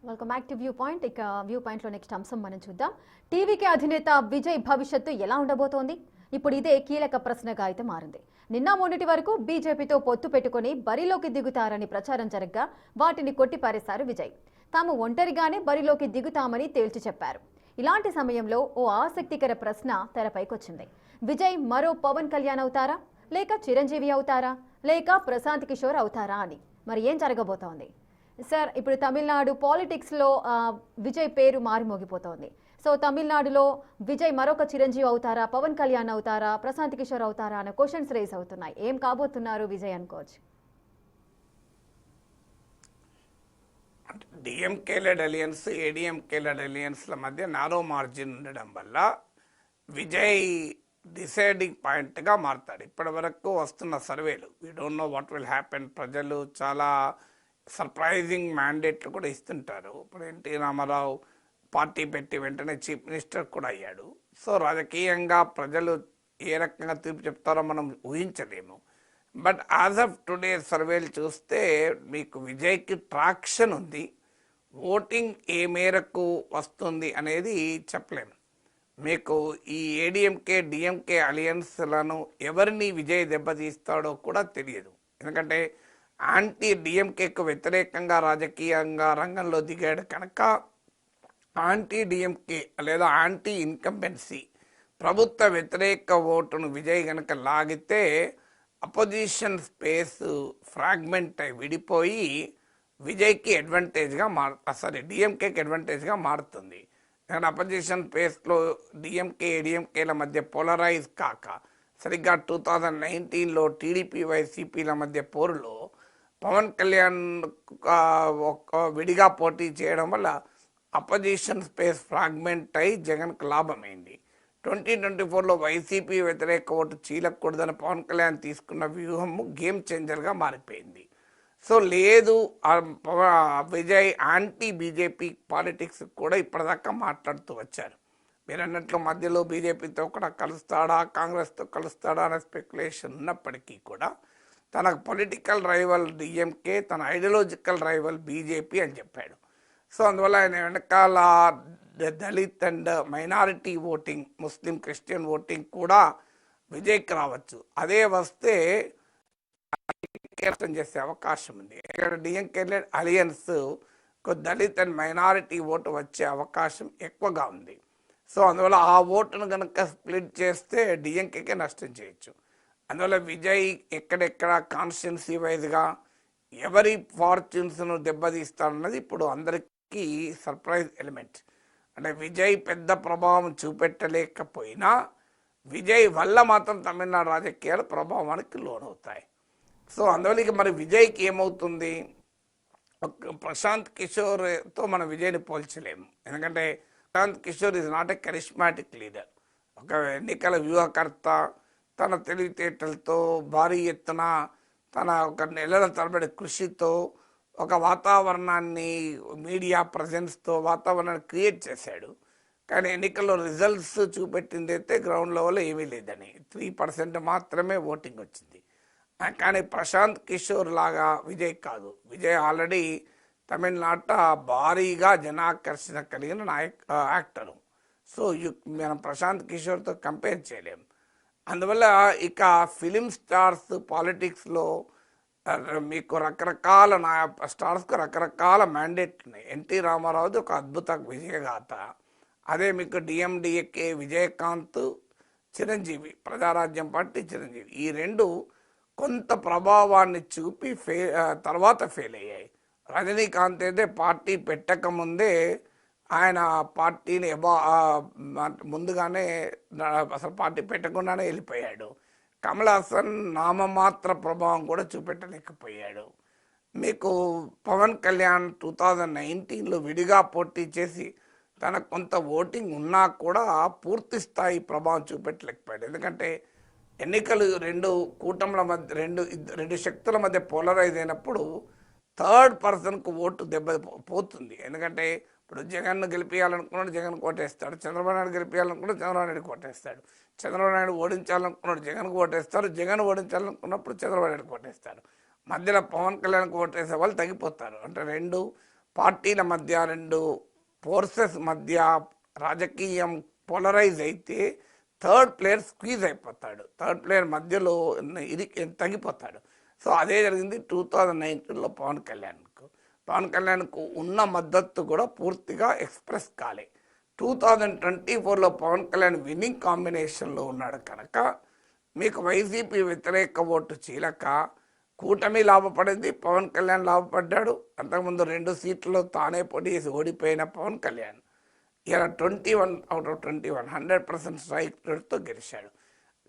Welcome back to view point. ఇక view point లో next అంశం మనం చూద్దాం. టీవీకే అధినేత విజయ్ భవిష్యత్తు ఎలా ఉండబోతోంది? ఇప్పుడు ఇదే కీలక ప్రశ్నగా అయితే మారింది. నిన్న మొన్నటి వరకు బీజేపీతో పొత్తు పెట్టుకుని బరిలోకి దిగుతారని ప్రచారం జరగ్గా వాటిని కొట్టిపారేశారు విజయ్. తాము ఒంటరిగానే బరిలోకి దిగుతామని తేల్చి చెప్పారు. ఇలాంటి సమయంలో ఓ ఆసక్తికర ప్రశ్న తెరపైకొచ్చింది. విజయ్ మరో పవన్ కళ్యాణ్ అవుతారా, లేక చిరంజీవి అవుతారా, లేక ప్రశాంత్ కిషోర్ అవుతారా అని. మరి ఏం జరగబోతోంది సార్? ఇప్పుడు తమిళనాడు పాలిటిక్స్లో విజయ్ పేరు మారిమోగిపోతోంది. సో తమిళనాడులో విజయ్ మరొక చిరంజీవి అవుతారా, పవన్ కళ్యాణ్ అవుతారా, ప్రశాంత్ కిషోర్ అవుతారా అనే క్వశ్చన్స్ రేస్ అవుతున్నాయి. ఏం కాబోతున్నారు విజయ్ అనుకోవచ్చు? DMK led alliance, ADMK led అలియన్స్ల మధ్య నారో మార్జిన్ ఉండడం వల్ల విజయ్ డిసైడింగ్ పాయింట్గా మారుతాడు. ఇప్పటి వరకు వస్తున్న సర్వేలు we don't know what will happen. ప్రజలు చాలా సర్ప్రైజింగ్ మ్యాండేట్లు కూడా ఇస్తుంటారు. ఇప్పుడు ఎన్టీ రామారావు పార్టీ పెట్టి వెంటనే చీఫ్ మినిస్టర్ కూడా అయ్యాడు. సో రాజకీయంగా ప్రజలు ఏ రకంగా తీర్పు చెప్తారో మనం ఊహించలేము. బట్ యాజ్ ఆఫ్ టుడే సర్వేలు చూస్తే మీకు విజయ్కి ట్రాక్షన్ ఉంది. ఓటింగ్ ఏ మేరకు వస్తుంది అనేది చెప్పలేము. మీకు ఈ ఏడిఎంకే డిఎంకే అలియన్స్లను ఎవరిని విజయ్ దెబ్బతీస్తాడో కూడా తెలియదు. ఎందుకంటే యాంటీ డిఎంకేకు వ్యతిరేకంగా రాజకీయంగా రంగంలో దిగాడు కనుక యాంటీ డిఎంకే లేదా యాంటీ ఇన్కంబెన్సీ ప్రభుత్వ వ్యతిరేక ఓటును విజయ్ కనుక లాగితే అపోజిషన్ స్పేస్ ఫ్రాగ్మెంట్ అయి విడిపోయి విజయ్కి అడ్వాంటేజ్గా డిఎంకేకి అడ్వాంటేజ్గా మారుతుంది. ఎందుకంటే అపోజిషన్ స్పేస్లో డిఎంకే ఏడిఎంకేల మధ్య పోలరైజ్ కాక సరిగ్గా 2019లో టీడీపీ వైసీపీల మధ్య పోరులో పవన్ కళ్యాణ్ విడిగా పోటీ చేయడం వల్ల అపోజిషన్ స్పేస్ ఫ్రాగ్మెంట్ అయి జగన్కు లాభమైంది. 2024లో వైసీపీ వ్యతిరేక ఓటు చీలకూడదని పవన్ కళ్యాణ్ తీసుకున్న వ్యూహం గేమ్ చేంజర్గా మారిపోయింది. సో లేదు, విజయ్ యాంటీ బీజేపీ పాలిటిక్స్ కూడా ఇప్పటిదాకా మాట్లాడుతూ వచ్చారు. మీరు అన్నట్లు మధ్యలో బీజేపీతో కూడా కలుస్తాడా, కాంగ్రెస్తో కలుస్తాడా అనే స్పెక్యులేషన్ ఉన్నప్పటికీ కూడా తన పొలిటికల్ రైవల్ డిఎంకే, తన ఐడియాలజికల్ రైవల్ బీజేపీ అని చెప్పాడు. సో అందువల్ల ఆయన వెనకాల Dalit and minority voting, Muslim Christian voting కూడా విజయ్కి రావచ్చు. అదే వస్తే చేసే అవకాశం ఉంది. ఇక్కడ DMK alliance Dalit and minority vote వచ్చే అవకాశం ఎక్కువగా ఉంది. సో అందువల్ల ఆ ఓటును కనుక స్ప్లిట్ చేస్తే డిఎంకేకే నష్టం చేయొచ్చు. అందువల్ల విజయ్ ఎక్కడెక్కడ కాన్స్టిట్యున్సీ వైజ్గా ఎవరి ఫార్చ్యూన్స్ను దెబ్బతీస్తాడన్నది ఇప్పుడు అందరికీ సర్ప్రైజ్ ఎలిమెంట్. అంటే విజయ్ పెద్ద ప్రభావం చూపెట్టలేకపోయినా విజయ్ వల్ల మాత్రం తమిళనాడు రాజకీయాలు ప్రభావానికి లోనవుతాయి. సో అందువల్ల మరి విజయ్కి ఏమవుతుంది? ప్రశాంత్ కిషోర్తో మనం విజయ్ని పోల్చలేము. ఎందుకంటే Prashant Kishor is not a charismatic leader. ఒక ఎన్నికల వ్యూహకర్త, తన తెలివితేటలతో భారీ ఎత్తున తన ఒక నెలల తరబడి కృషితో ఒక వాతావరణాన్ని, మీడియా ప్రజెన్స్తో వాతావరణాన్ని క్రియేట్ చేశాడు. కానీ ఎన్నికల్లో రిజల్ట్స్ చూపెట్టింది అయితే గ్రౌండ్ లెవెల్లో ఏమీ లేదని 3% మాత్రమే ఓటింగ్ వచ్చింది. కానీ ప్రశాంత్ కిషోర్ లాగా విజయ్ కాదు. విజయ్ ఆల్రెడీ తమిళనాట భారీగా జనాకర్షణ కలిగిన యాక్టరు. సో మనం ప్రశాంత్ కిషోర్తో కంపేర్ చేయలేం. అందువల్ల ఇక ఫిలిం స్టార్స్ పాలిటిక్స్లో మీకు రకరకాల స్టార్స్కు రకరకాల మ్యాండేట్లు ఉన్నాయి. ఎన్టీ రామారావుది ఒక అద్భుత విజయగాథ. అదే మీకు డిఎండిఏకే విజయకాంత్, చిరంజీవి, ప్రజారాజ్యం పార్టీ చిరంజీవి, ఈ రెండు కొంత ప్రభావాన్ని చూపి తర్వాత ఫెయిల్ అయ్యాయి. రజనీకాంత్ అయితే పార్టీ పెట్టకముందే ఆయన పార్టీని ముందుగానే అసలు పార్టీ పెట్టకుండానే వెళ్ళిపోయాడు. కమల్ హాసన్ నామమాత్ర ప్రభావం కూడా చూపెట్టలేకపోయాడు. మీకు పవన్ కళ్యాణ్ 2019లో విడిగా పోటీ చేసి తనకు కొంత ఓటింగ్ ఉన్నా కూడా పూర్తి స్థాయి ప్రభావం చూపెట్టలేకపోయాడు. ఎందుకంటే ఎన్నికలు రెండు కూటముల మధ్య రెండు శక్తుల మధ్య పోలరైజ్ అయినప్పుడు థర్డ్ పర్సన్కు ఓటు దెబ్బ పోతుంది. ఎందుకంటే ఇప్పుడు జగన్ను గెలిపించాలనుకున్నాడు, జగన్ కోటేస్తాడు. చంద్రబాబు నాయుడు గెలిపించాలనుకున్నాడు, చంద్రబాబు నాయుడు కోటేస్తాడు. చంద్రబాబు నాయుడు ఓడించాలనుకున్నాడు, జగన్కు ఓటేస్తారు. జగన్ ఓడించాలనుకున్నప్పుడు చంద్రబాబు నాయుడు కోటేస్తాడు. మధ్యలో పవన్ కళ్యాణ్కి ఓటేసే వాళ్ళు తగ్గిపోతారు. అంటే రెండు పార్టీల మధ్య, రెండు ఫోర్సెస్ మధ్య రాజకీయం పోలరైజ్ అయితే థర్డ్ ప్లేయర్ స్క్వీజ్ అయిపోతాడు, థర్డ్ ప్లేయర్ మధ్యలో తగ్గిపోతాడు. సో అదే జరిగింది 2019లో పవన్ కళ్యాణ్కు. పవన్ కళ్యాణ్కు ఉన్న మద్దతు కూడా పూర్తిగా ఎక్స్ప్రెస్ కాలే. 2024లో పవన్ కళ్యాణ్ విన్నింగ్ కాంబినేషన్లో ఉన్నాడు కనుక మీకు వైసీపీ వ్యతిరేక ఓటు చీలక కూటమి లాభపడింది, పవన్ కళ్యాణ్ లాభపడ్డాడు. అంతకుముందు 2 సీట్లలో తానే పోటీ చేసి ఓడిపోయిన పవన్ కళ్యాణ్ ఇలా 21/21 100% స్ట్రైక్ రేట్తో గెలిచాడు.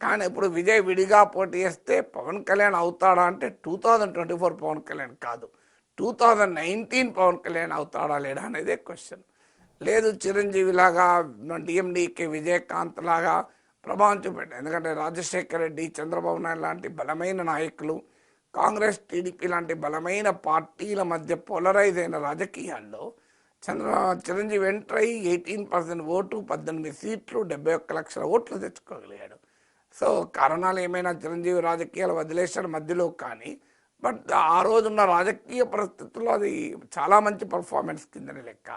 కానీ ఇప్పుడు విజయ్ విడిగా పోటీ చేస్తే పవన్ కళ్యాణ్ అవుతాడా అంటే 2024 పవన్ కళ్యాణ్ కాదు, 2019 పవన్ కళ్యాణ్ అవుతాడా లేడా అనేదే క్వశ్చన్. లేదు చిరంజీవి లాగా, డిఎండికే విజయకాంత్ లాగా ప్రభావం చూపెట్టాడు. ఎందుకంటే రాజశేఖర రెడ్డి, చంద్రబాబు నాయుడు లాంటి బలమైన నాయకులు, కాంగ్రెస్ టీడీపీ లాంటి బలమైన పార్టీల మధ్య పోలరైజ్ అయిన రాజకీయాల్లో చిరంజీవి ఎంటర్ అయ్యి 18% ఓటు, 18 సీట్లు, 71 లక్షల ఓట్లు తెచ్చుకోగలిగాడు. సో కారణాలు ఏమైనా చిరంజీవి రాజకీయాలు వదిలేశాడు మధ్యలో, కానీ బట్ ఆ రోజున్న రాజకీయ పరిస్థితుల్లో అది చాలా మంచి పర్ఫార్మెన్స్ కిందని లెక్క.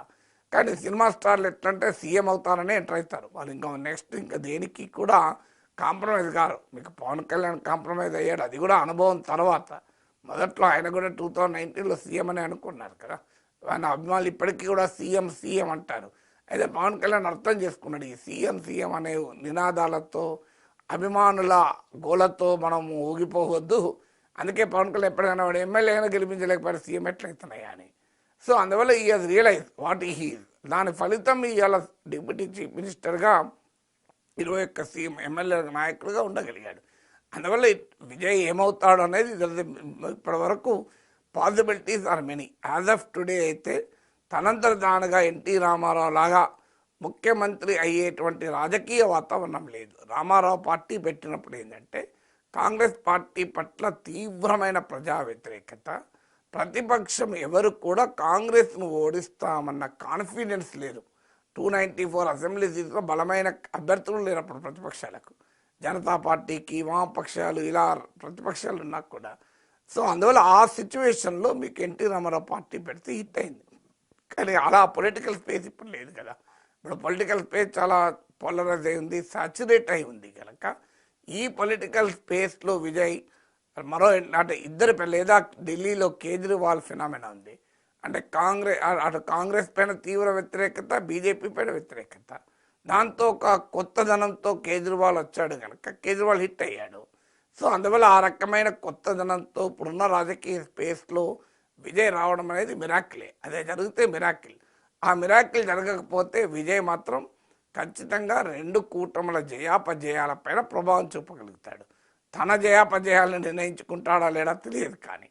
కానీ సినిమా స్టార్లు ఎట్లంటే సీఎం అవుతారనే ఎంటర్ అవుతారు వాళ్ళు, ఇంకా దేనికి కూడా కాంప్రమైజ్ కారు. మీకు పవన్ కళ్యాణ్ కాంప్రమైజ్ అయ్యాడు, అది కూడా అనుభవం తర్వాత. మొదట్లో ఆయన కూడా 2019లో సీఎం అని అనుకున్నారు కదా, ఆయన అభిమానులు ఇప్పటికీ కూడా సీఎం అంటారు. అయితే పవన్ కళ్యాణ్ అర్థం చేసుకున్నాడు, ఈ సీఎం అనే నినాదాలతో, అభిమానుల గోలతో మనం ఊగిపోవద్దు. అందుకే పవన్ కళ్యాణ్ ఎప్పటికైనా వాడు ఎమ్మెల్యే అయినా గెలిపించలేకపోయారు, సీఎం ఎట్లయితున్నాయా అని. సో అందువల్ల ఈ హాజ్ రియలైజ్ వాట్ హీ, దాని ఫలితం ఇవాళ డిప్యూటీ చీఫ్ మినిస్టర్గా 21 సీఎం ఎమ్మెల్యే నాయకుడిగా ఉండగలిగాడు. అందువల్ల విజయ్ ఏమవుతాడు అనేది ఇప్పటి వరకు possibilities are many. As of today అయితే తనంతట తానుగా ఎన్టీ రామారావు లాగా ముఖ్యమంత్రి అయ్యేటువంటి రాజకీయ వాతావరణం లేదు. రామారావు పార్టీ పెట్టినప్పుడు ఏంటంటే కాంగ్రెస్ పార్టీ పట్ల తీవ్రమైన ప్రజా వ్యతిరేకత, ప్రతిపక్షం ఎవరు కూడా కాంగ్రెస్ను ఓడిస్తామన్న కాన్ఫిడెన్స్ లేదు. 294 అసెంబ్లీ సీట్లో బలమైన అభ్యర్థులు లేరు అప్పుడు ప్రతిపక్షాలకు, జనతా పార్టీకి, వామపక్షాలు, ఇలా ప్రతిపక్షాలు ఉన్నా కూడా. సో అందువల్ల ఆ సిచ్యువేషన్లో మీకు ఎన్టీ రామారావు పార్టీ పెడితే హిట్ అయింది. కానీ అలా పొలిటికల్ స్పేస్ ఇప్పుడు లేదు కదా. ఇప్పుడు పొలిటికల్ స్పేస్ చాలా పోలరైజ్ అయి ఉంది, సాచురేట్ అయి ఉంది కనుక ఈ పొలిటికల్ స్పేస్లో విజయ్ అంటే ఇద్దరు లేదా ఢిల్లీలో కేజ్రీవాల్ ఫినామినా ఉంది. అంటే కాంగ్రెస్ పైన తీవ్ర వ్యతిరేకత, బీజేపీ పైన వ్యతిరేకత, దాంతో ఒక కొత్తదనంతో కేజ్రీవాల్ వచ్చాడు కనుక కేజ్రీవాల్ హిట్ అయ్యాడు. సో అందువల్ల ఆ రకమైన కొత్తదనంతో ఇప్పుడున్న రాజకీయ స్పేస్లో విజయ్ రావడం అనేది మిరాకిలే. అదే జరిగితే మిరాకిల్. ఆ మిరాకిల్ జరగకపోతే విజయ్ మాత్రం ఖచ్చితంగా 2 కూటముల జయాపజయాలపైన ప్రభావం చూపగలుగుతాడు. తన జయాపజయాలను నిర్ణయించుకుంటాడా లేడా తెలియదు కానీ